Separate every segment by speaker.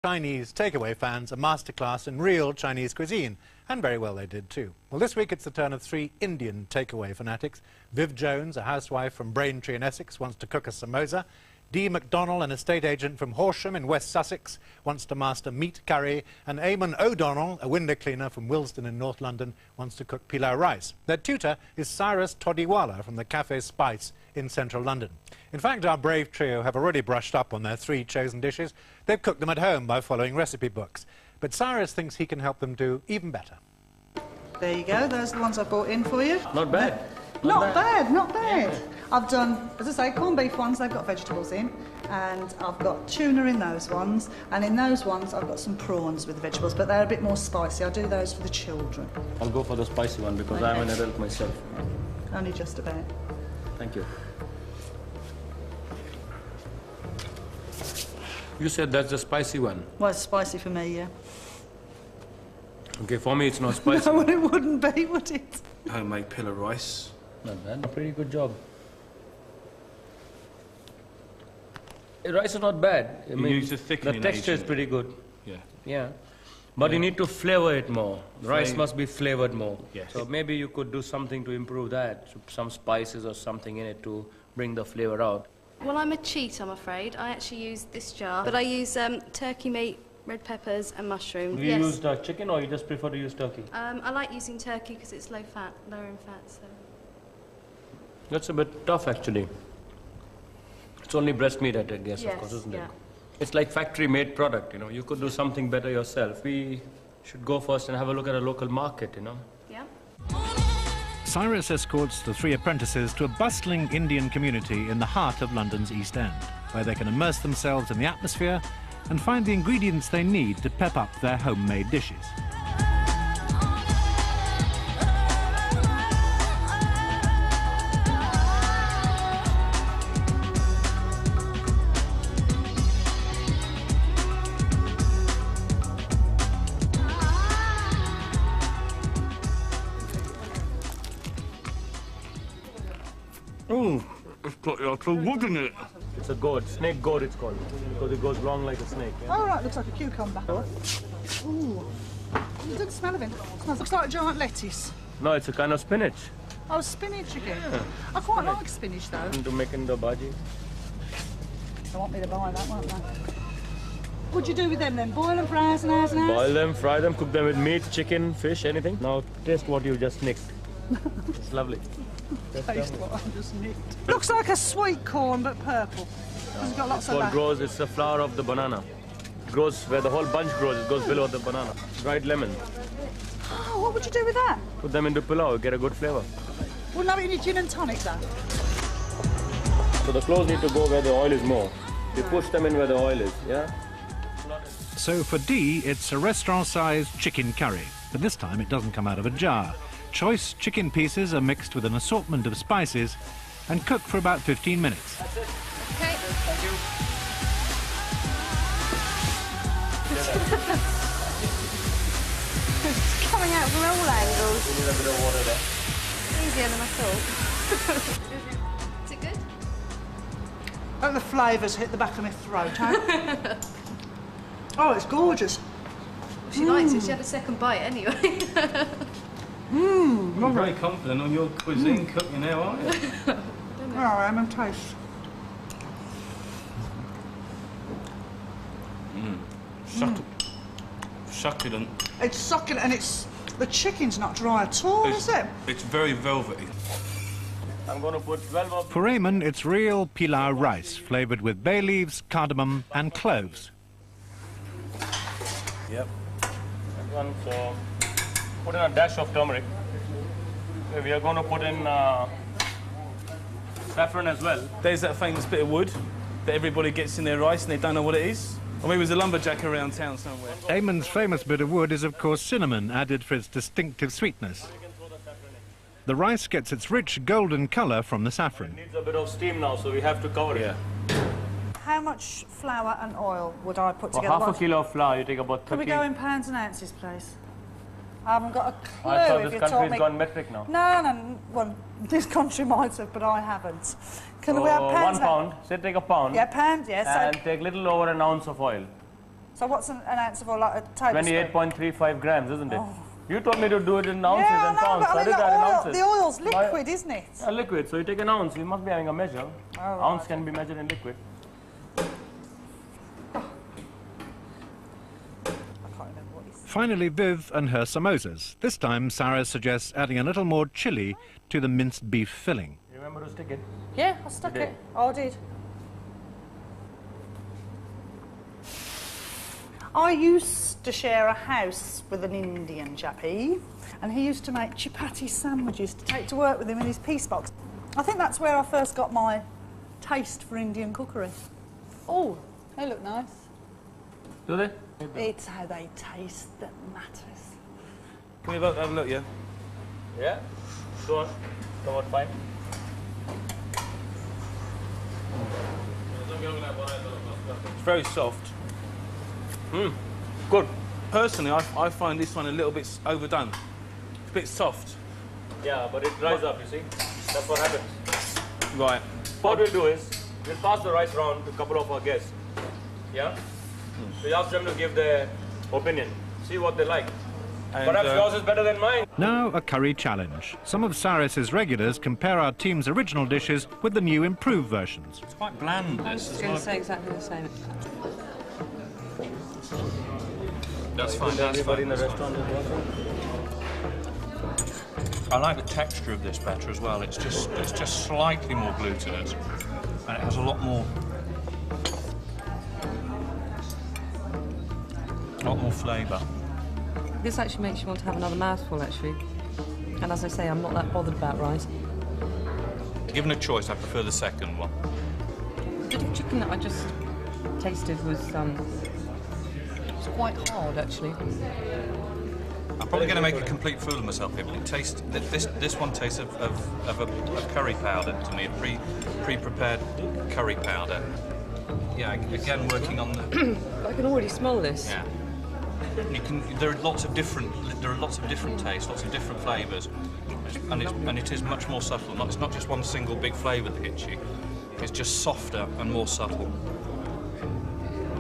Speaker 1: Chinese takeaway fans a masterclass in real Chinese cuisine, and very well they did too. Well, this week it's the turn of three Indian takeaway fanatics. Viv Jones, a housewife from Braintree in Essex, wants to cook a samosa. Dee McDonnell, an estate agent from Horsham in West Sussex, wants to master meat curry. And Eamon O'Donnell, a window cleaner from Willesden in North London, wants to cook pilau rice. Their tutor is Cyrus Todiwala from the Cafe Spice in central London. In fact, our brave trio have already brushed up on their three chosen dishes. They've cooked them at home by following recipe books. But Cyrus thinks he can help them do even better.
Speaker 2: There you go, those are the ones I brought in for you.
Speaker 3: Not bad.
Speaker 2: Not bad. Yeah. I've done, as I say, corned beef ones, they've got vegetables in, and I've got tuna in those ones, and in those ones I've got some prawns with the vegetables, but they're a bit more spicy. I do those for the children.
Speaker 3: I'll go for the spicy one because I'm an adult myself.
Speaker 2: Only just about.
Speaker 3: Thank you. You said that's the spicy one.
Speaker 2: Well, it's spicy for me, yeah.
Speaker 3: Okay, for me it's not spicy.
Speaker 2: No, it wouldn't be, would it?
Speaker 4: Homemade pillar rice.
Speaker 3: Not bad. A pretty good job. The rice is not bad. I mean,
Speaker 4: use a thickening
Speaker 3: the texture is
Speaker 4: agent.
Speaker 3: pretty good.
Speaker 4: Yeah.
Speaker 3: Yeah. But you need to flavor it more. The rice must be flavored more.
Speaker 4: Yes.
Speaker 3: So maybe you could do something to improve that. Some spices or something in it to bring the flavor out.
Speaker 5: Well, I'm a cheat, I'm afraid. I actually use this jar, but I use turkey meat, red peppers and mushrooms.
Speaker 3: Do you use chicken or you just prefer to use turkey?
Speaker 5: I like using turkey because it's lower in fat, so...
Speaker 3: That's a bit tough, actually. It's only breast meat, I guess,
Speaker 5: Yes,
Speaker 3: of course, isn't
Speaker 5: yeah.
Speaker 3: it? It's like factory-made product, you know. You could do something better yourself. We should go first and have a look at a local market, you know.
Speaker 5: Yeah.
Speaker 1: Cyrus escorts the three apprentices to a bustling Indian community in the heart of London's East End, where they can immerse themselves in the atmosphere and find the ingredients they need to pep up their homemade dishes.
Speaker 4: Oh, it's got like a wood in it.
Speaker 3: It's a gourd, snake gourd it's called, because it goes long like a snake. Yeah?
Speaker 2: Oh, right, looks like a cucumber. Ooh. You didn't smell of it. Looks like a giant lettuce.
Speaker 3: No, it's a kind of spinach.
Speaker 2: Oh, spinach again.
Speaker 3: Yeah.
Speaker 2: I quite like spinach, though.
Speaker 3: To make in the bhaji.
Speaker 2: They want me to buy that, won't they? What'd you do with them then? Boil them, fry them, and
Speaker 3: Boil them, fry them, cook them with meat, chicken, fish, anything. Now taste what you just nicked. It's lovely.
Speaker 2: Taste what I just nicked. Looks like a sweet corn, but purple. It's got lots of that.
Speaker 3: Grows, it's the flower of the banana. It grows where the whole bunch grows, it goes below the banana. Dried lemon.
Speaker 2: Oh, what would you do with that?
Speaker 3: Put them into pilau, get a good flavor.
Speaker 2: Wouldn't have it in your gin and tonic, though?
Speaker 3: So the cloves need to go where the oil is more. You push them in where the oil is, yeah?
Speaker 1: So for Dee, it's a restaurant-sized chicken curry, but this time it doesn't come out of a jar. Choice chicken pieces are mixed with an assortment of spices and cooked for about 15 minutes.
Speaker 5: Okay.
Speaker 3: Thank you.
Speaker 5: It's coming out from all angles.
Speaker 3: You need a bit of water there.
Speaker 5: Easier than I thought. Is it good?
Speaker 2: Oh, the flavours hit the back of my throat, huh? Oh, it's gorgeous.
Speaker 5: She likes it. She had a second bite anyway.
Speaker 4: You're very confident on your cuisine cooking now, aren't you?
Speaker 2: Oh, I am and taste.
Speaker 4: Succulent.
Speaker 2: It's succulent and the chicken's not dry at all, is it?
Speaker 4: It's very velvety.
Speaker 3: I'm going to put 12 of...
Speaker 1: For Eamon, it's real pilau rice, flavoured with bay leaves, cardamom and cloves.
Speaker 3: Yep. That one, so... Put in a dash of turmeric. Okay, we are going to put in saffron as well.
Speaker 4: There's that famous bit of wood that everybody gets in their rice and they don't know what it is. Or maybe there's a lumberjack around town somewhere.
Speaker 1: Eamon's famous bit of wood is, of course, cinnamon, added for its distinctive sweetness. The rice gets its rich golden colour from the saffron.
Speaker 3: It needs a bit of steam now, so we have to cover it.
Speaker 4: Yeah.
Speaker 2: How much flour and oil would I put
Speaker 3: For
Speaker 2: together?
Speaker 3: half a kilo of flour, you take about 30...
Speaker 2: Can we go in pounds and ounces, please? I haven't got a clue
Speaker 3: I thought
Speaker 2: if
Speaker 3: this
Speaker 2: you
Speaker 3: country's
Speaker 2: told me...
Speaker 3: gone metric now.
Speaker 2: No, well, this country might have, but I haven't. Can we have pounds?
Speaker 3: 1 pound. Say take a pound.
Speaker 2: Yeah, pound, yes.
Speaker 3: And take little over an ounce of oil.
Speaker 2: So what's an ounce of oil, like a tablespoon?
Speaker 3: 28.35 grams, isn't it?
Speaker 2: Oh.
Speaker 3: You told me to do it in ounces
Speaker 2: Yeah,
Speaker 3: and
Speaker 2: I know,
Speaker 3: pounds.
Speaker 2: but
Speaker 3: I did that in ounces.
Speaker 2: the oil's liquid, isn't it?
Speaker 3: A liquid, so you take an ounce, you must be having a measure.
Speaker 2: Oh, right.
Speaker 3: Ounce can be measured in liquid.
Speaker 2: I can't remember what he said.
Speaker 1: Finally, Viv and her samosas. This time, Sarah suggests adding a little more chilli to the minced beef filling.
Speaker 3: You remember to stick it?
Speaker 2: Yeah, I stuck
Speaker 3: You did?
Speaker 2: it. Oh, I did. I used to share a house with an Indian chappie, and he used to make chapati sandwiches to take to work with him in his piece box. I think that's where I first got my taste for Indian cookery. Oh, they look nice.
Speaker 3: Do they?
Speaker 2: It's how they taste that matters.
Speaker 4: Can we have a look, yeah?
Speaker 3: Yeah? Go on. Come on, fine.
Speaker 4: It's very soft.
Speaker 3: Good.
Speaker 4: Personally, I find this one a little bit overdone. It's a bit soft.
Speaker 3: Yeah, but it dries up, you see. That's what happens.
Speaker 4: Right.
Speaker 3: What we'll do is, we'll pass the rice round to a couple of our guests. Yeah? We ask them to give their opinion. See what they like.
Speaker 4: And,
Speaker 3: Perhaps yours is better than mine.
Speaker 1: Now, a curry challenge. Some of Saris's regulars compare our team's original dishes with the new improved versions.
Speaker 6: It's quite bland,
Speaker 7: I was
Speaker 6: this.
Speaker 7: just going to say exactly the same.
Speaker 6: That's fine, that's
Speaker 3: Everybody
Speaker 6: fine.
Speaker 3: in the restaurant is welcome.
Speaker 6: I like the texture of this better as well. It's just slightly more glutinous, and it has a lot more flavour.
Speaker 7: This actually makes you want to have another mouthful, actually. And as I say, I'm not that bothered about rice.
Speaker 6: Given a choice, I prefer the second one.
Speaker 7: The chicken that I just tasted was it's quite hard, actually.
Speaker 6: I'm probably going to make a complete fool of myself here, but it tastes, this one tastes of a curry powder to me, a pre-prepared curry powder. Yeah, again working on the.
Speaker 7: I can already smell this.
Speaker 6: Yeah. There are lots of different tastes, lots of different flavours, and it is much more subtle. It's not just one single big flavour that hits you. It's just softer and more subtle.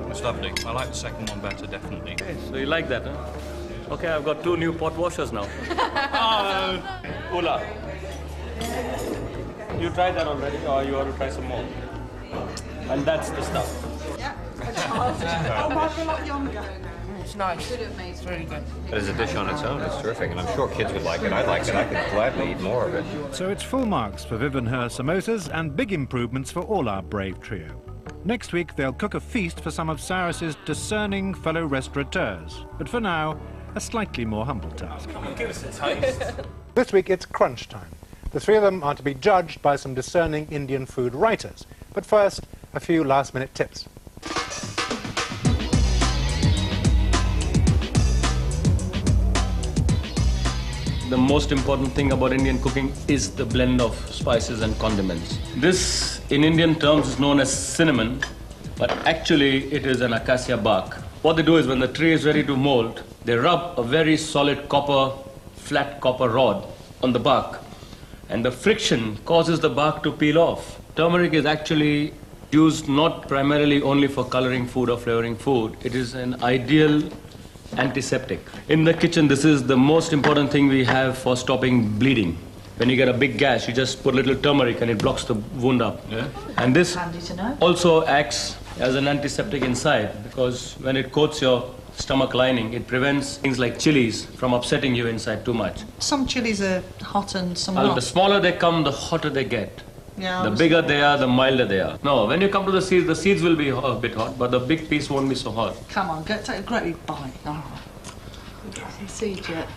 Speaker 6: It's lovely. I like the second one better, definitely.
Speaker 3: Okay, so you like that, huh? Okay, I've got 2 new pot washers now. Ula. You tried that already, or you want to try some more? And that's the stuff.
Speaker 2: Yeah. I might be a lot younger.
Speaker 7: It's nice. It's really good.
Speaker 8: As a dish on its own, it's terrific, and I'm sure kids would like it. I'd like it. I could gladly eat more of it.
Speaker 1: So it's full marks for Viv and her samosas and big improvements for all our brave trio. Next week, they'll cook a feast for some of Saris's discerning fellow restaurateurs. But for now, a slightly more humble task.
Speaker 4: Give us a taste.
Speaker 1: This week, it's crunch time. The 3 of them are to be judged by some discerning Indian food writers. But first, a few last-minute tips.
Speaker 3: The most important thing about Indian cooking is the blend of spices and condiments. This, in Indian terms, is known as cinnamon, but actually it is an acacia bark. What they do is when the tree is ready to mold, they rub a very solid flat copper rod on the bark, and the friction causes the bark to peel off. Turmeric is actually used not primarily only for coloring food or flavoring food. It is an ideal antiseptic. In the kitchen, this is the most important thing we have for stopping bleeding. When you get a big gash, you just put a little turmeric and it blocks the wound up. Yeah. And this also acts as an antiseptic inside, because when it coats your stomach lining, it prevents things like chilies from upsetting you inside too much.
Speaker 2: Some chilies are hot and some
Speaker 3: Well,
Speaker 2: not.
Speaker 3: the smaller they come, the hotter they get.
Speaker 2: Yeah,
Speaker 3: The bigger they are, the milder they are. No, when you come to the seeds will be a bit hot, but the big piece won't be so hot.
Speaker 2: Come on, take a great big bite. Oh.
Speaker 5: Seed yet?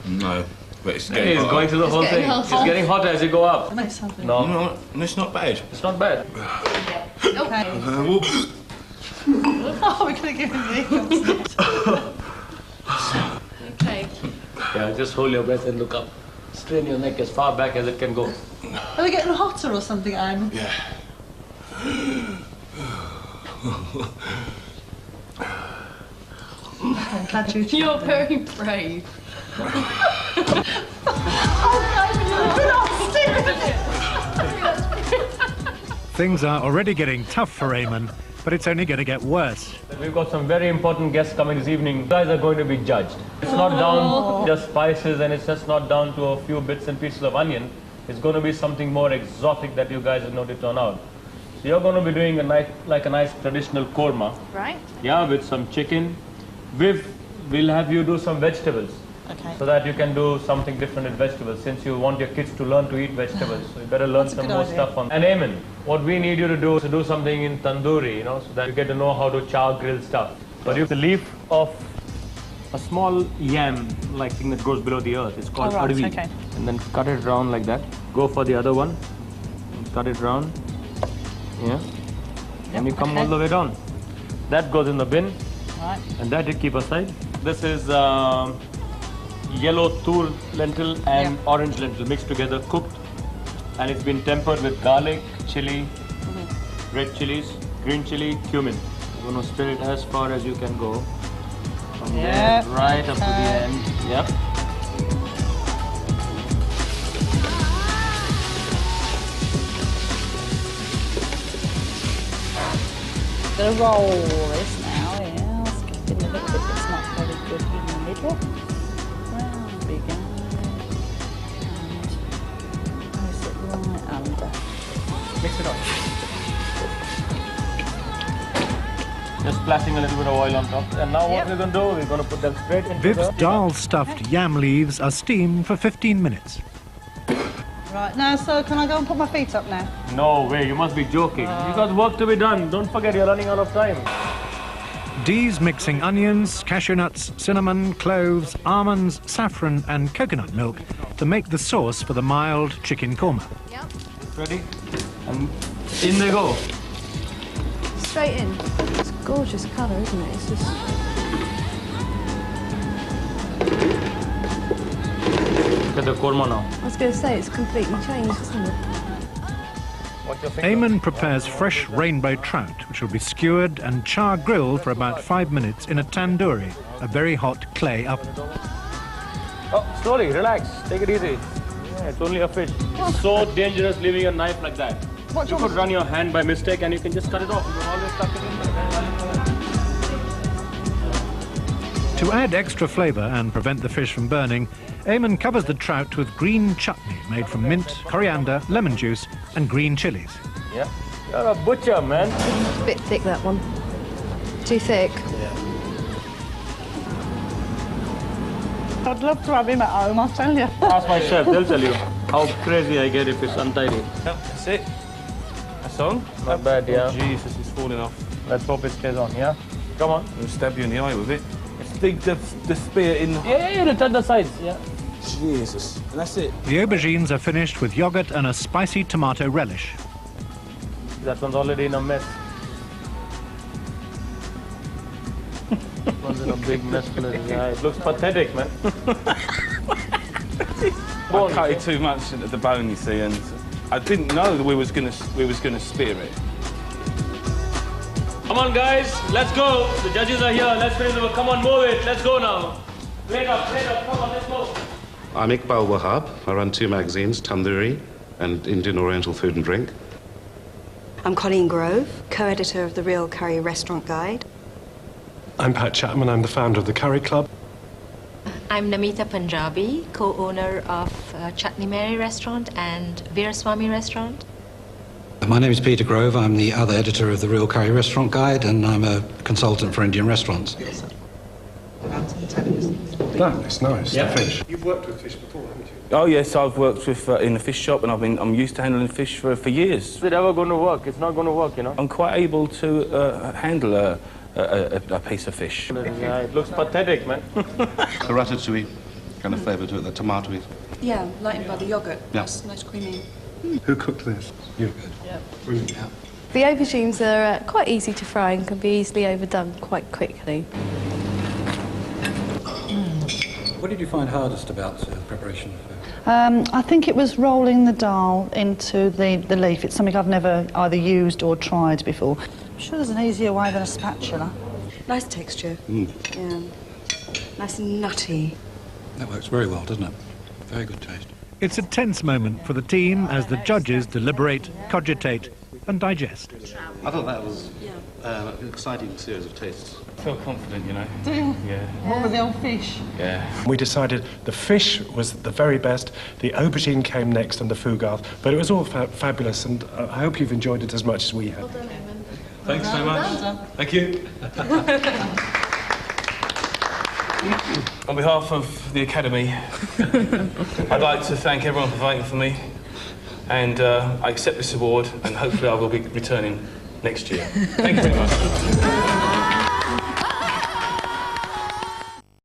Speaker 8: No, but it's
Speaker 3: Hey, it's going through the whole thing. It's getting hotter as you go up.
Speaker 2: Let's have it.
Speaker 3: No,
Speaker 8: it's not bad.
Speaker 3: it's not bad.
Speaker 2: Okay. Oh, we're going to give him the
Speaker 5: Okay.
Speaker 3: Yeah, just hold your breath and look up. Strain your neck as far back as it can go.
Speaker 2: Are they getting hotter or something, Anne?
Speaker 8: Yeah.
Speaker 2: I'm glad you...
Speaker 5: You're very brave.
Speaker 1: Things are already getting tough for Eamon, but it's only going to get worse.
Speaker 3: We've got some very important guests coming this evening. You guys are going to be judged. It's not down to just spices, and it's just not down to a few bits and pieces of onion. It's going to be something more exotic that you guys are going to turn out. So you're going to be doing a nice traditional korma.
Speaker 9: Right.
Speaker 3: Yeah, with some chicken. We'll have you do some vegetables.
Speaker 9: Okay.
Speaker 3: So that you can do something different with vegetables, since you want your kids to learn to eat vegetables. So you better learn some more stuff on. And Eamon, what we need you to do is to do something in tandoori, you know, so that you get to know how to char grill stuff. But you the leaf of a small yam, like thing that grows below the earth. It's called arvi.
Speaker 9: Okay.
Speaker 3: And then cut it round like that. Go for the other one. Cut it round. Yeah. And you come all the way down. That goes in the bin.
Speaker 9: Right.
Speaker 3: And that you keep aside. This is yellow tur lentil and orange lentil mixed together, cooked, and it's been tempered with garlic, chili, red chilies, green chili, cumin. You're going to stir it as far as you can go. From there right up to the end. Yep.
Speaker 9: The roll this now, yeah. Skipping a little bit that's not very good in the middle. Round we go. And place it right under.
Speaker 3: Mix it up. Just splashing a little bit of oil on top. And now what we're going to do, we're going to put them straight into
Speaker 1: Viv's dal stuffed yam leaves are steamed for 15 minutes.
Speaker 2: Right, now, so can I go and put my feet up now?
Speaker 3: No way, you must be joking. You got work to be done. Don't forget, you're running out of time.
Speaker 1: Dee's mixing onions, cashew nuts, cinnamon, cloves, almonds, saffron and coconut milk to make the sauce for the mild chicken korma.
Speaker 5: Yep.
Speaker 3: Ready? And in they go.
Speaker 5: Straight in. It's a gorgeous colour, isn't it? It's just...
Speaker 3: Look at the korma now.
Speaker 5: I was going to say, it's completely changed, isn't it?
Speaker 1: Eamon prepares fresh rainbow trout, which will be skewered and char grilled for about 5 minutes in a tandoori, a very hot clay oven.
Speaker 3: Oh, slowly, relax, take it easy. Yeah, it's only a fish. It's so dangerous leaving a knife like that. You could run your hand by mistake and you can just cut it off. You can always tuck it in there.
Speaker 1: To add extra flavour and prevent the fish from burning, Eamon covers the trout with green chutney made from mint, coriander, lemon juice and green chilies.
Speaker 3: Yeah, you're a butcher, man.
Speaker 5: It's a bit thick, that one. Too thick.
Speaker 2: I'd love to have him at home, I'll tell you.
Speaker 3: Ask my chef, they'll tell you how crazy I get if it's untidy.
Speaker 4: That's it. That's on.
Speaker 3: Not bad, yeah.
Speaker 4: Oh, Jesus, it's falling off.
Speaker 3: Let's hope it stays on, yeah? Come on.
Speaker 4: I'll stab you in the eye with it. Stick the spear in the...
Speaker 3: Yeah, touch the sides, yeah.
Speaker 4: Jesus. And that's it.
Speaker 1: The aubergines are finished with yogurt and a spicy tomato relish.
Speaker 3: That one's already in a mess. That one's in a big mess. Yeah, it looks pathetic, man.
Speaker 4: I cut it too much into the bone, you see, and I didn't know that we was gonna spear it.
Speaker 3: Come on, guys, let's go. The judges are here. Let's finish the work. Come on, move it. Let's go now. Plate up. Come on, let's go.
Speaker 10: I'm Iqbal Wahab. I run 2 magazines, Tandoori and Indian Oriental Food and Drink.
Speaker 11: I'm Colleen Grove, co-editor of the Real Curry Restaurant Guide.
Speaker 12: I'm Pat Chapman. I'm the founder of the Curry Club.
Speaker 13: I'm Namita Punjabi, co-owner of Chutney Mary Restaurant and Veeraswamy Restaurant.
Speaker 14: My name is Peter Grove. I'm the other editor of the Real Curry Restaurant Guide, and I'm a consultant for Indian restaurants.
Speaker 12: That is nice.
Speaker 3: Yeah.
Speaker 12: The fish. You've worked with fish before, haven't you?
Speaker 4: Oh yes, I've worked with in a fish shop, and I'm used to handling fish for years.
Speaker 3: Is it ever going to work? It's not going to work, you know.
Speaker 4: I'm quite able to handle a piece of fish.
Speaker 3: Yeah, it looks pathetic, man.
Speaker 10: The ratatouille kind of flavour to it, the tomatoey.
Speaker 11: Yeah, lightened by the yogurt.
Speaker 10: Yeah.
Speaker 11: Nice creamy.
Speaker 12: Who cooked this? You.
Speaker 11: Yeah.
Speaker 12: Brilliant.
Speaker 11: Yeah.
Speaker 5: The aubergines are quite easy to fry and can be easily overdone quite quickly.
Speaker 14: What did you find hardest about the preparation?
Speaker 2: I think it was rolling the dal into the leaf. It's something I've never either used or tried before. I'm sure there's an easier way than a spatula.
Speaker 11: Nice texture. Yeah. Nice and nutty.
Speaker 14: That works very well, doesn't it? Very good taste.
Speaker 1: It's a tense moment for the team as the judges deliberate, cogitate and digest.
Speaker 10: I thought that was an exciting series of tastes.
Speaker 3: I feel confident, you know.
Speaker 2: Do you?
Speaker 3: Yeah.
Speaker 2: What with the old fish?
Speaker 3: Yeah.
Speaker 12: We decided the fish was the very best, the aubergine came next, and the fougasse. But it was all fabulous, and I hope you've enjoyed it as much as we have.
Speaker 3: Thanks so much. Thank you. On behalf of the Academy, I'd like to thank everyone for voting for me, and I accept this award, and hopefully I will be returning next year. Thank you very much.